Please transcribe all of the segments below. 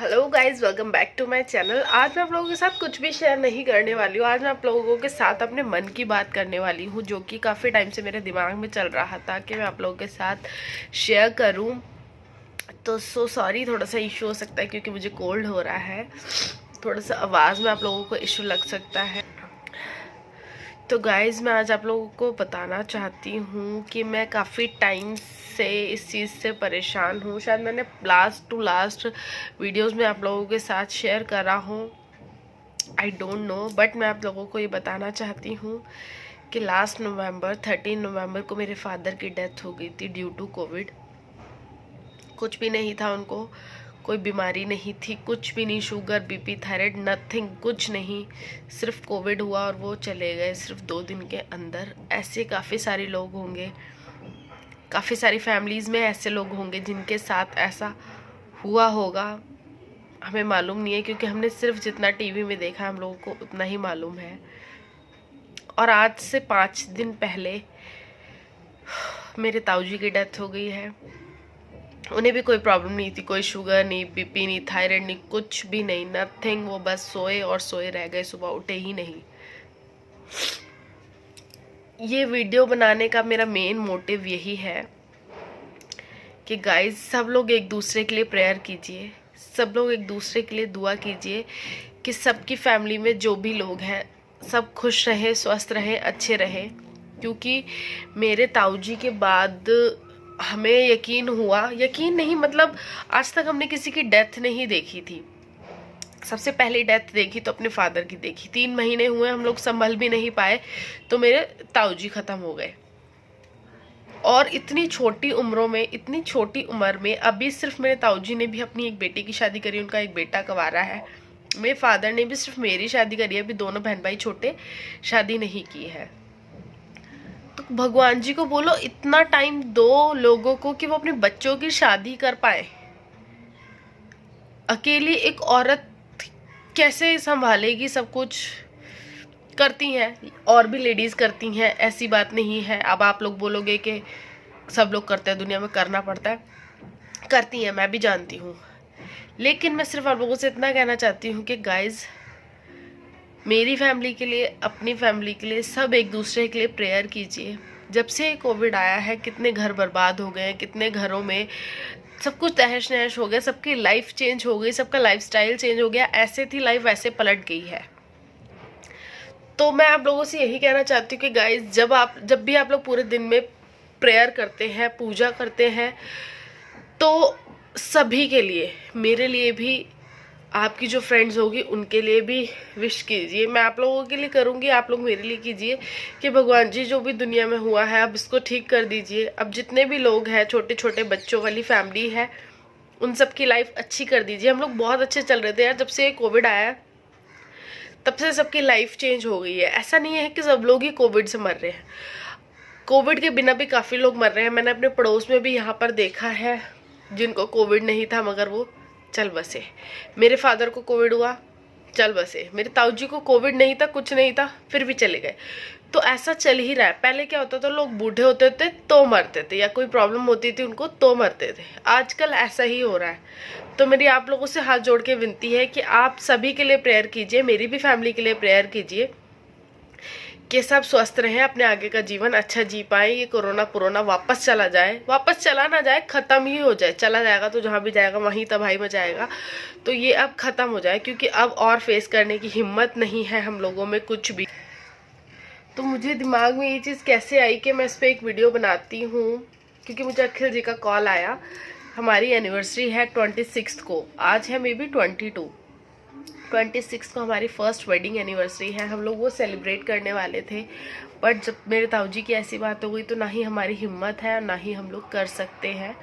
Hello guys, welcome back to my channel. आज मैं आप लोगों के साथ कुछ भी शेयर नहीं करने वाली हूँ। आज मैं आप लोगों के साथ अपने मन की बात करने वाली हूँ, जो कि काफ़ी टाइम से मेरे दिमाग में चल रहा था कि मैं आप लोगों के साथ शेयर करूँ। तो सॉरी, थोड़ा सा इशू हो सकता है क्योंकि मुझे कोल्ड हो रहा है, थोड़ा सा आवाज़ में आप लोगों को इशू लग सकता है। तो गाइज़, मैं आज आप लोगों को बताना चाहती हूँ कि मैं काफ़ी टाइम से इस चीज़ से परेशान हूँ। शायद मैंने लास्ट टू लास्ट वीडियोस में आप लोगों के साथ शेयर करा हूँ, आई डोंट नो, बट मैं आप लोगों को ये बताना चाहती हूँ कि लास्ट नवंबर 13 नवंबर को मेरे फादर की डेथ हो गई थी ड्यू टू कोविड। कुछ भी नहीं था उनको, कोई बीमारी नहीं थी, कुछ भी नहीं, शुगर बीपी थायराइड नथिंग, कुछ नहीं, सिर्फ कोविड हुआ और वो चले गए सिर्फ 2 दिन के अंदर। ऐसे काफ़ी सारे लोग होंगे, काफ़ी सारी फैमिलीज़ में ऐसे लोग होंगे जिनके साथ ऐसा हुआ होगा। हमें मालूम नहीं है क्योंकि हमने सिर्फ जितना टीवी में देखा हम लोगों को उतना ही मालूम है। और आज से 5 दिन पहले मेरे ताऊजी की डेथ हो गई है। उन्हें भी कोई प्रॉब्लम नहीं थी, कोई शुगर नहीं, बीपी नहीं, थायराइड नहीं, कुछ भी नहीं, नथिंग। वो बस सोए और सोए रह गए, सुबह उठे ही नहीं। ये वीडियो बनाने का मेरा मेन मोटिव यही है कि गाइस, सब लोग एक दूसरे के लिए प्रेयर कीजिए, सब लोग एक दूसरे के लिए दुआ कीजिए कि सबकी फैमिली में जो भी लोग हैं सब खुश रहें, स्वस्थ रहें, अच्छे रहें। क्योंकि मेरे ताऊजी के बाद हमें यकीन हुआ, यकीन नहीं मतलब आज तक हमने किसी की डेथ नहीं देखी थी। सबसे पहले डेथ देखी तो अपने फादर की देखी। 3 महीने हुए, हम लोग संभल भी नहीं पाए तो मेरे ताऊजी खत्म हो गए। और इतनी छोटी उम्रों में, इतनी छोटी उम्र में, अभी सिर्फ मेरे ताऊजी ने भी अपनी एक बेटी की शादी करी, उनका एक बेटा कवारा है। मेरे फादर ने भी सिर्फ मेरी शादी करी है, अभी दोनों बहन भाई छोटे, शादी नहीं की है। तो भगवान जी को बोलो इतना टाइम दो लोगों को कि वो अपने बच्चों की शादी कर पाए। अकेली एक औरत कैसे संभालेगी सब कुछ? करती हैं, और भी लेडीज करती हैं, ऐसी बात नहीं है। अब आप लोग बोलोगे कि सब लोग करते हैं, दुनिया में करना पड़ता है, करती हैं, मैं भी जानती हूँ। लेकिन मैं सिर्फ आप लोगों से इतना कहना चाहती हूँ कि गाइज, मेरी फैमिली के लिए, अपनी फैमिली के लिए, सब एक दूसरे के लिए प्रेयर कीजिए। जब से कोविड आया है कितने घर बर्बाद हो गए हैं, कितने घरों में सब कुछ तहस नहस हो गया, सबकी लाइफ चेंज हो गई, सबका लाइफस्टाइल चेंज हो गया। ऐसे थी लाइफ, वैसे पलट गई है। तो मैं आप लोगों से यही कहना चाहती हूँ कि गाइज, जब भी आप लोग पूरे दिन में प्रेयर करते हैं, पूजा करते हैं, तो सभी के लिए, मेरे लिए भी, आपकी जो फ्रेंड्स होगी उनके लिए भी विश कीजिए। मैं आप लोगों के लिए करूँगी, आप लोग मेरे लिए कीजिए कि भगवान जी, जो भी दुनिया में हुआ है अब इसको ठीक कर दीजिए। अब जितने भी लोग हैं, छोटे छोटे बच्चों वाली फैमिली है, उन सब की लाइफ अच्छी कर दीजिए। हम लोग बहुत अच्छे चल रहे थे यार, जब से कोविड आया है तब से सबकी लाइफ चेंज हो गई है। ऐसा नहीं है कि सब लोग ही कोविड से मर रहे हैं, कोविड के बिना भी काफ़ी लोग मर रहे हैं। मैंने अपने पड़ोस में भी यहाँ पर देखा है जिनको कोविड नहीं था मगर वो चल बसे। मेरे फादर को कोविड हुआ, चल बसे। मेरे ताऊजी को कोविड नहीं था, कुछ नहीं था, फिर भी चले गए। तो ऐसा चल ही रहा है। पहले क्या होता था, लोग बूढ़े होते थे तो मरते थे, या कोई प्रॉब्लम होती थी उनको तो मरते थे। आजकल ऐसा ही हो रहा है। तो मेरी आप लोगों से हाथ जोड़ के विनती है कि आप सभी के लिए प्रेयर कीजिए, मेरी भी फैमिली के लिए प्रेयर कीजिए कि सब स्वस्थ रहें, अपने आगे का जीवन अच्छा जी पाए। ये कोरोना वापस चला जाए, वापस चला ना जाए, ख़त्म ही हो जाए। चला जाएगा तो जहाँ भी जाएगा वहीं तबाही मचाएगा। तो ये अब ख़त्म हो जाए, क्योंकि अब और फेस करने की हिम्मत नहीं है हम लोगों में कुछ भी। तो मुझे दिमाग में ये चीज़ कैसे आई कि मैं इस पर एक वीडियो बनाती हूँ, क्योंकि मुझे अखिल जी का कॉल आया। हमारी एनिवर्सरी है 26 को, आज है मे बी 26 को हमारी फर्स्ट वेडिंग एनिवर्सरी है। हम लोग वो सेलिब्रेट करने वाले थे, बट जब मेरे ताऊजी की ऐसी बात हो गई तो ना ही हमारी हिम्मत है और ना ही हम लोग कर सकते हैं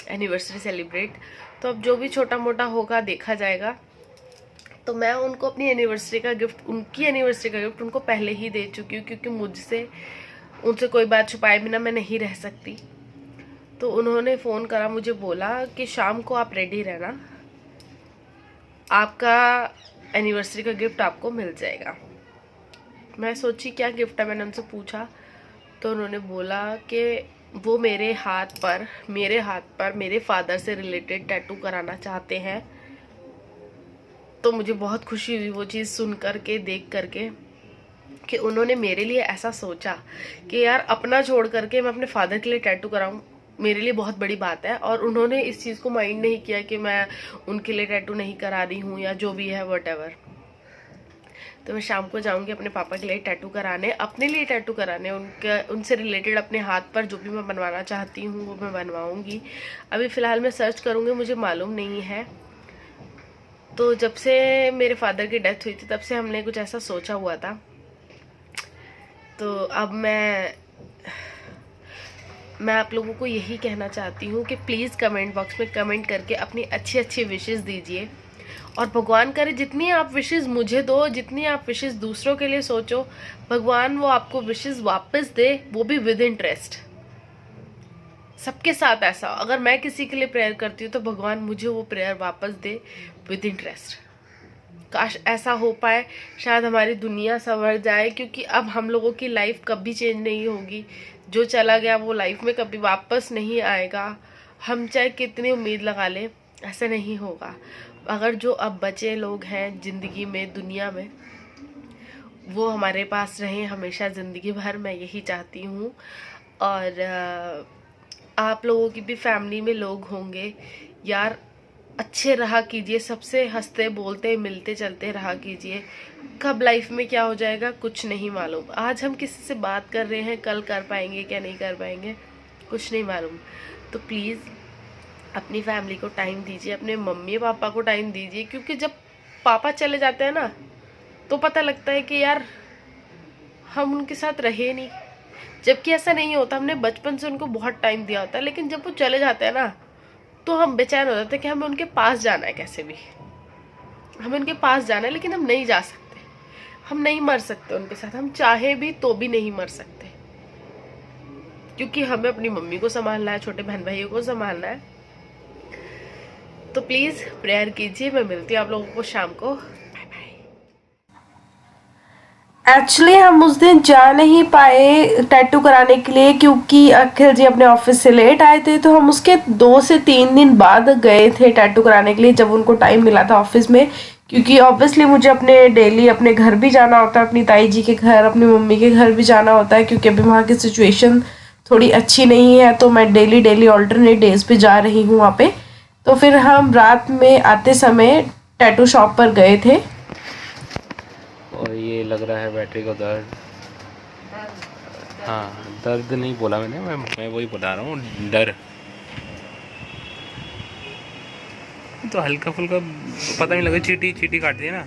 एनिवर्सरी सेलिब्रेट। तो अब जो भी छोटा मोटा होगा देखा जाएगा। तो मैं उनको अपनी एनिवर्सरी का गिफ्ट, उनकी एनिवर्सरी का गिफ्ट उनको पहले ही दे चुकी हूँ, क्योंकि मुझसे उनसे कोई बात छुपाए बिना मैं नहीं रह सकती। तो उन्होंने फ़ोन करा, मुझे बोला कि शाम को आप रेडी रहना, आपका एनिवर्सरी का गिफ्ट आपको मिल जाएगा। मैं सोची क्या गिफ्ट है, मैंने उनसे पूछा तो उन्होंने बोला कि वो मेरे हाथ पर मेरे फादर से रिलेटेड टैटू कराना चाहते हैं। तो मुझे बहुत खुशी हुई वो चीज़ सुन करके, देख करके, कि उन्होंने मेरे लिए ऐसा सोचा कि यार अपना छोड़ करके मैं अपने फादर के लिए टैटू कराऊं, मेरे लिए बहुत बड़ी बात है। और उन्होंने इस चीज़ को माइंड नहीं किया कि मैं उनके लिए टैटू नहीं करा रही हूँ या जो भी है व्हाटएवर। तो मैं शाम को जाऊंगी अपने पापा के लिए टैटू कराने, अपने लिए टैटू कराने, उनसे रिलेटेड अपने हाथ पर जो भी मैं बनवाना चाहती हूँ वो मैं बनवाऊंगी। अभी फ़िलहाल मैं सर्च करूँगी, मुझे मालूम नहीं है। तो जब से मेरे फादर की डेथ हुई थी तब से हमने कुछ ऐसा सोचा हुआ था। तो अब मैं आप लोगों को यही कहना चाहती हूँ कि प्लीज़ कमेंट बॉक्स में कमेंट करके अपनी अच्छी अच्छी विशेस दीजिए। और भगवान करे जितनी आप विशेस मुझे दो, जितनी आप विशेस दूसरों के लिए सोचो, भगवान वो आपको विशेस वापस दे, वो भी विद इंटरेस्ट। सबके साथ ऐसा, अगर मैं किसी के लिए प्रेयर करती हूँ तो भगवान मुझे वो प्रेयर वापस दे विद इंटरेस्ट। काश ऐसा हो पाए, शायद हमारी दुनिया संवर जाए, क्योंकि अब हम लोगों की लाइफ कभी चेंज नहीं होगी। जो चला गया वो लाइफ में कभी वापस नहीं आएगा। हम चाहे कितनी उम्मीद लगा लें, ऐसे नहीं होगा। अगर जो अब बचे लोग हैं ज़िंदगी में, दुनिया में, वो हमारे पास रहें हमेशा ज़िंदगी भर, मैं यही चाहती हूँ। और आप लोगों की भी फैमिली में लोग होंगे यार, अच्छे रहा कीजिए, सबसे हंसते बोलते मिलते चलते रहा कीजिए। कब लाइफ में क्या हो जाएगा कुछ नहीं मालूम। आज हम किसी से बात कर रहे हैं, कल कर पाएंगे क्या नहीं कर पाएंगे कुछ नहीं मालूम। तो प्लीज़ अपनी फैमिली को टाइम दीजिए, अपने मम्मी पापा को टाइम दीजिए, क्योंकि जब पापा चले जाते हैं ना तो पता लगता है कि यार हम उनके साथ रहे नहीं। जबकि ऐसा नहीं होता, हमने बचपन से उनको बहुत टाइम दिया होता है, लेकिन जब वो चले जाते हैं ना तो हम बेचैन हो जाते हैं कि हमें उनके पास जाना है, कैसे भी हमें उनके पास जाना है, लेकिन हम नहीं जा सकते, हम नहीं मर सकते उनके साथ, हम चाहे भी तो भी नहीं मर सकते, क्योंकि हमें अपनी मम्मी को संभालना है, छोटे बहन भाइयों को संभालना है। तो प्लीज़ प्रेयर कीजिए। मैं मिलती हूँ आप लोगों को शाम को। एक्चुअली हम उस दिन जा नहीं पाए टैटू कराने के लिए, क्योंकि अखिल जी अपने ऑफिस से लेट आए थे। तो हम उसके 2 से 3 दिन बाद गए थे टैटू कराने के लिए, जब उनको टाइम मिला था ऑफिस में। क्योंकि ऑब्वियसली मुझे अपने डेली अपने घर भी जाना होता है, अपनी ताई जी के घर, अपनी मम्मी के घर भी जाना होता है, क्योंकि अभी वहाँ की सिचुएशन थोड़ी अच्छी नहीं है। तो मैं डेली ऑल्टरनेट डेज पे जा रही हूँ वहाँ पे। तो फिर हम रात में आते समय टैटू शॉप पर गए थे। और ये लग रहा है बैटरी को दर्द। हाँ, दर्द नहीं बोला मैंने, मैं वही बता रहा हूँ, डर। तो हल्का फुल्का पता नहीं लगा, चीटी काट दी ना।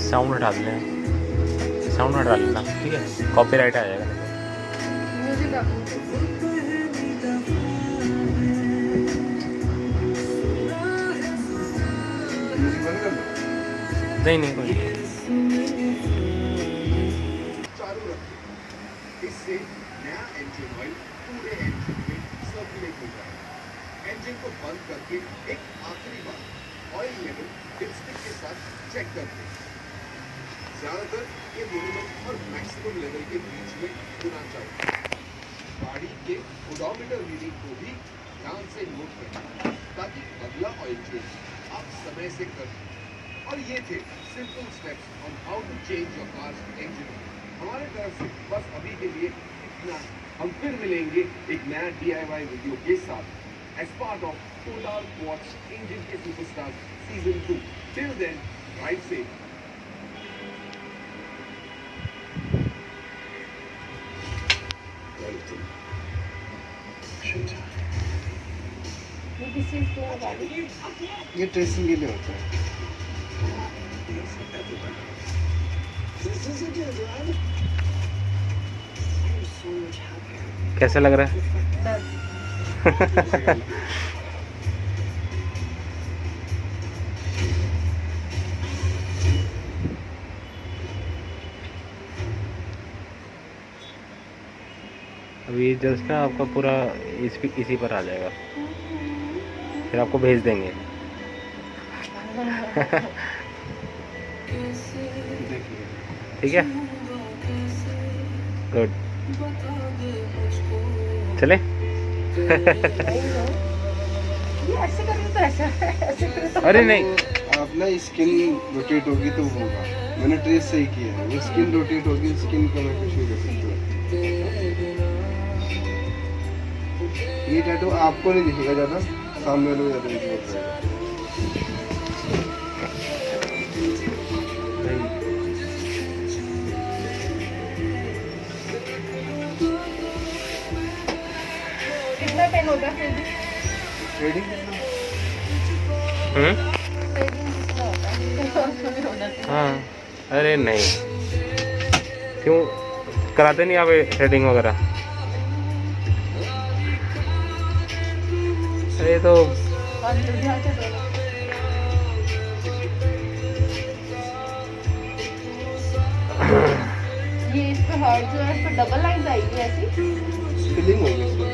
साउंड हटा देना, साउंड हटा लेना, ठीक है, कॉपीराइट आ जाएगा। नहीं कोई इससे नया इंजन ऑयल पूरे इंजन में सर्कुलेट हो जाएगा। इंजन को बंद करके एक आखिरी बार ऑयल लेवल डिपस्टिक के साथ चेक करते हैं। ज्यादातर ये मिनिमम और मैक्सिमम लेवल के बीच में होना चाहिए। गाड़ी के ओडोमीटर रीडिंग को भी ध्यान से नोट करें, ताकि अगला ऑयल चेंज आप समय से कर। और ये थे simple steps on how to change your car's engine. हमारे तरफ से बस अभी के लिए इतना। हम फिर मिलेंगे एक नया DIY वीडियो के साथ as part of total quads engine के superstar season 2। Till then, drive safe. ये ट्रेसिंग के लिए होता है। कैसा लग रहा है? अभी जस्ट ना आपका पूरा इसी पर आ जाएगा, फिर आपको भेज देंगे। ठीक है, गुड। चले ये ऐसे करें तो ऐसा ऐसे करें तो अरे नहीं, आप ना स्किन रोटेट होगी तो होगा। मैंने ट्रेस सही किया है, वो स्किन रोटेट होगी, स्किन को मैं कुछ नहीं कर सकता। ये टैटू आपको नहीं दिखेगा ज़्यादा, सामने वाले को ज़्यादा दिखेगा। कितना पेन होगा फिर भी? थ्रेडिंग कितना? थ्रेडिंग कितना होता है? उसमें भी हो जाती है। हाँ, अरे नहीं, क्यों कराते नहीं आप थ्रेडिंग वगैरह? अरे तो और फिर ध्यान से दो। ये इस पे हार्ड जो है इस पे डबल लाइन आएगी ऐसी। फिलिंग होगी इसमें।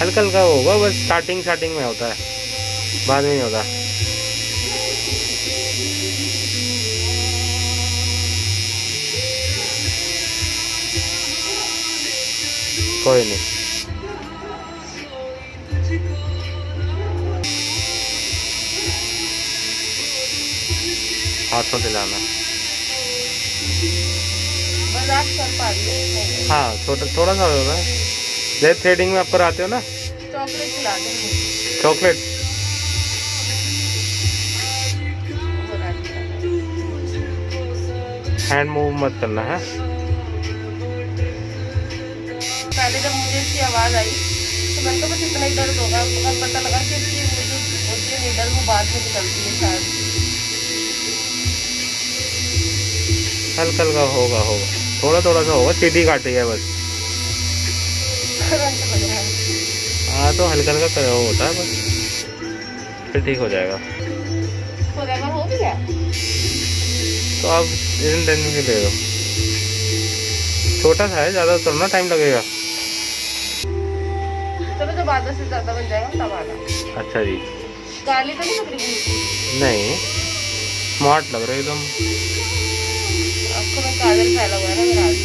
हल्का हल्का होगा, बस स्टार्टिंग में होता है, बाद में नहीं होता। कोई नहीं, हाथों से लाना। बस आप कर पा रही हो। हाँ, थोड़ा सा होगा। जैसे थ्रेडिंग में आप कराते हो ना, चॉकलेट खिला देंगे। चॉकलेट। हैंड मूव मत करना है। पहले जब मुझे इसकी आवाज़ आई तो मैंने तो बस इतना ही दर्द होगा, मगर पता लगा कि इसकी वो जो होती है नीडल वो बाद में निकलती है शायद। हल्का हल्का होगा, थोड़ा सा होगा, सीधी काटी है बस। करंट लग रहा है। हाँ, तो हल्का हल्का होता है बस, फिर ठीक हो जाएगा। फोrever हो भी गया। तो आप इन टेंशन के ले लो, छोटा सा है, ज़्यादा थोड़ा टाइम लगेगा। चलो जब आधा से ज़्यादा बन जाएगा तब आना। अच्छा जी, काली तो नहीं लग रही बिल्कुल। नहीं, स्मार्ट लग रहा है एकदम। आपको मैं काजल फैला हुआ है ना मेरा आज।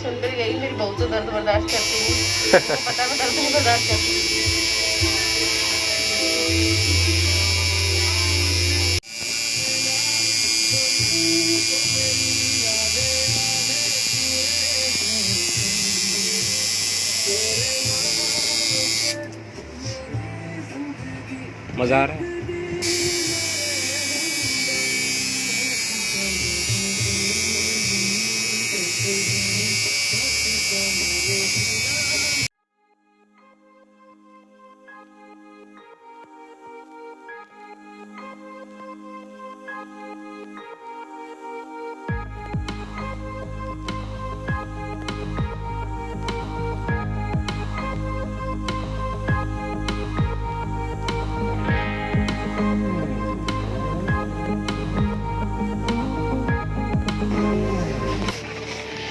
सुन कर गई मेरी बहू तो दर्द बर्दाश्त करती नहीं। पता मैं दर्द नहीं बर्दाश्त करती। मज़ा आ रहा है।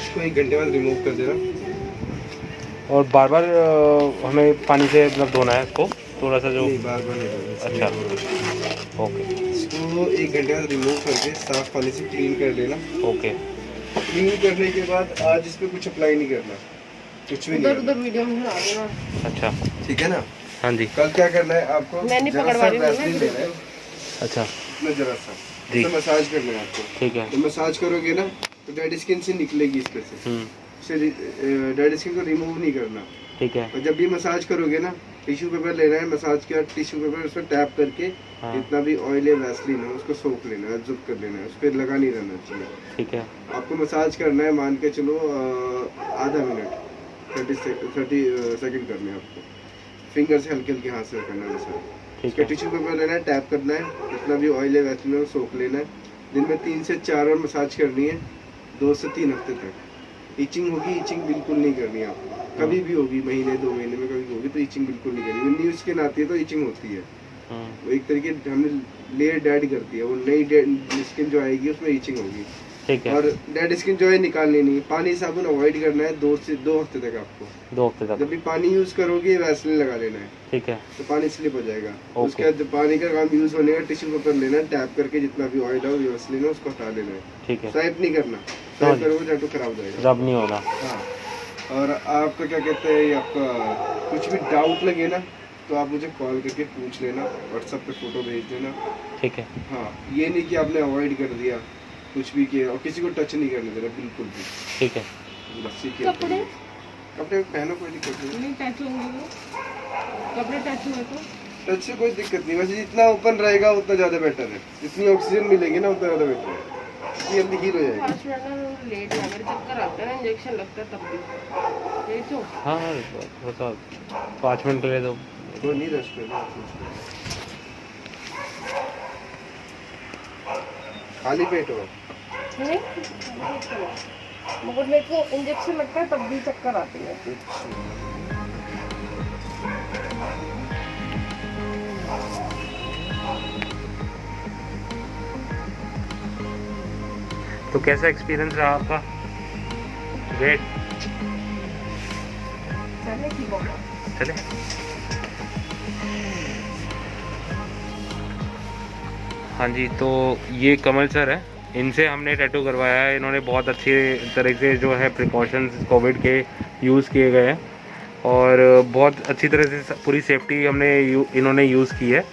इसको 1 घंटे बाद रिमूव कर देना। और बार बार हमें पानी से मतलब धोना है इसको, थोड़ा सा जो। नहीं, बार-बार नहीं करना। अच्छा, ओके इसको 1 घंटे बाद रिमूव करके साफ पानी से क्लीन कर लेना। ओके। क्लीन करने के बाद आज इस पे कुछ अप्लाई नहीं करना, कुछ भी नहीं उधर उधर करना। वीडियो में बना देना। अच्छा, ठीक है ना? हाँ जी। कल क्या करना है आपको? मैं नहीं जरा पकड़वा सा रही हूँ ना। वैसलीन लेना है, अच्छा, इतना जरा सा। जी। तो मसाज करना है आपको। ठीक है। तो मसाज करोगे ना तो डेड स्किन से निकलेगी इस पे से। डेड स्किन को रिमूव नहीं करना। ठीक है। और जब भी मसाज करोगे ना, टिश्यू पेपर लेना है, मसाज के बाद टिश्यू पेपर उस पर टैप करके हाँ। जितना भी ऑयल या वैसलीन है उसको सोख लेना है, एब्जॉर्ब कर लेना है, उस पर लगा नहीं रहना चाहिए। ठीक है। आपको मसाज करना है, मान के चलो आधा मिनट, 30 सेकंड करने हैं आपको। फिंगर से हल्के हल्के हाथ से करना है मसाज। ठीक उसका है। टिश्यू पेपर लेना है, टैप करना है, जितना भी ऑयल है वैसलीन है वो सोख लेना है। दिन में 3 से 4 बार मसाज करनी है। 2 से 3 हफ्ते तक। ईचिंग होगी, ईचिंग बिल्कुल नहीं करनी है आपको, कभी भी होगी, महीने 2 महीने में कभी भी होगी तो ईचिंग बिल्कुल नहीं करनी। न्यू स्किन आती है तो ईचिंग होती है, वो एक तरीके हमें लेयर डेड करती है, वो नई डेड स्किन जो आएगी उसमें ईचिंग होगी। ठीक है। और डेड स्किन जो है निकालनी नहीं, पानी साबुन अवॉइड करना है 2 से 2 हफ्ते तक आपको। 2 हफ्ते तक। जब भी पानी यूज करोगे वैसलीन लगा लेना है, ठीक है। तो पानी स्लिप हो जाएगा। ओके। उसके बाद जब पानी का काम यूज होने का टिश्यू पेपर लेना है, टैप करके जितना भी ऑयल है वैसलीन है उसको हटा लेना है। ठीक है। स्वाइप नहीं करना, स्वाइप करोगे टैटू खराब हो जाएगा। रब नहीं होगा। हाँ, और आपका क्या कहते हैं, आपका कुछ भी डाउट लगे ना तो आप मुझे कॉल करके पूछ लेना, व्हाट्सएप पे फोटो भेज देना। ठीक है। हाँ, ये नहीं कि आपने अवॉइड कर दिया कुछ भी किया और किसी को टच नहीं करने देना बिल्कुल भी। ठीक है। बस सीखिए। कपड़े कपड़े पहनो, कोई दिक्कत नहीं। नहीं टैटू होंगे तो कपड़े टैटू है तो टच से कोई दिक्कत नहीं, वैसे जितना ओपन रहेगा उतना ज़्यादा बेटर है, जितनी ऑक्सीजन मिलेगी ना उतना ज़्यादा बेटर है, ये जल्दी हील हो जाएगी। 5 मिनट में लेट है, मेरे चक्कर आते हैं ना, इंजेक्शन लगता है तब भी लेट हो। हाँ थोड़ा सा 5 मिनट के लिए तो कोई नहीं, रेस्ट करना, खाली पेट हो। नहीं मगर मेरे को इंजेक्शन लगता है तब भी चक्कर आती है। तो कैसा एक्सपीरियंस रहा आपका? ग्रेट। चले की बात चले। हाँ जी, तो ये कमल सर है, इनसे हमने टैटू करवाया है। इन्होंने बहुत अच्छी तरह से जो है प्रिकॉशंस कोविड के यूज़ किए गए हैं और बहुत अच्छी तरह से पूरी सेफ्टी इन्होंने यूज़ की है।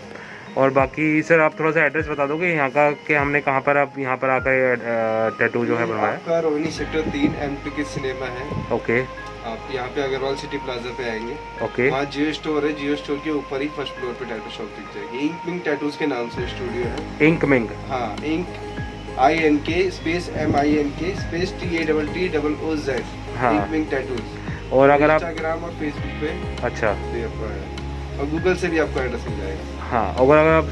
और बाकी सर आप थोड़ा सा एड्रेस बता दोगे यहाँ का कि हमने कहाँ पर आप यहाँ पर आकर टैटू जो है बनवाया? आपका रोहिणी सेक्टर 3 M2 सिनेमा है। ओके। आप यहाँ पे अग्रवाल सिटी प्लाजा पे आएंगे, ओके। वहाँ जियो स्टोर है, जियो स्टोर के ऊपर ही फर्स्ट फ्लोर पे टैटू शॉप दिख जाएगी। इंक मिंग टैटूज के नाम से स्टूडियो है। Ink Mink. हाँ, ink INK space MINK space TATTOOZ। हाँ। Ink Mink Tattooz. और अगर आप इंस्टाग्राम और फेसबुक पे अच्छा भी आपका है, और गूगल से भी आपका एड्रेस मिल जाएगा। हाँ, और अगर आप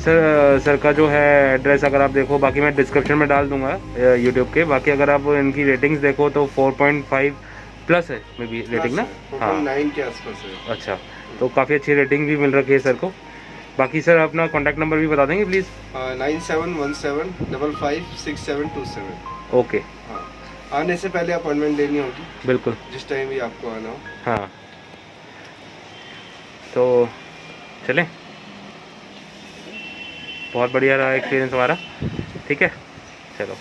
सर का जो है एड्रेस अगर आप देखो, बाकी मैं डिस्क्रिप्शन में डाल दूंगा यूट्यूब के। बाकी अगर आप इनकी रेटिंग्स देखो तो 4.5 प्लस है मे बी रेटिंग ना? हाँ 9 के आसपास है। अच्छा, तो काफ़ी अच्छी रेटिंग भी मिल रखी है सर को। बाकी सर अपना कॉन्टैक्ट नंबर भी बता देंगे प्लीज़? 9717556727। ओके। हाँ, आने से पहले अपॉइंटमेंट लेनी होगी, बिल्कुल, जिस टाइम भी आपको आना हो। हाँ। तो चलें, बहुत बढ़िया रहा एक्सपीरियंस हमारा। ठीक है, चलो।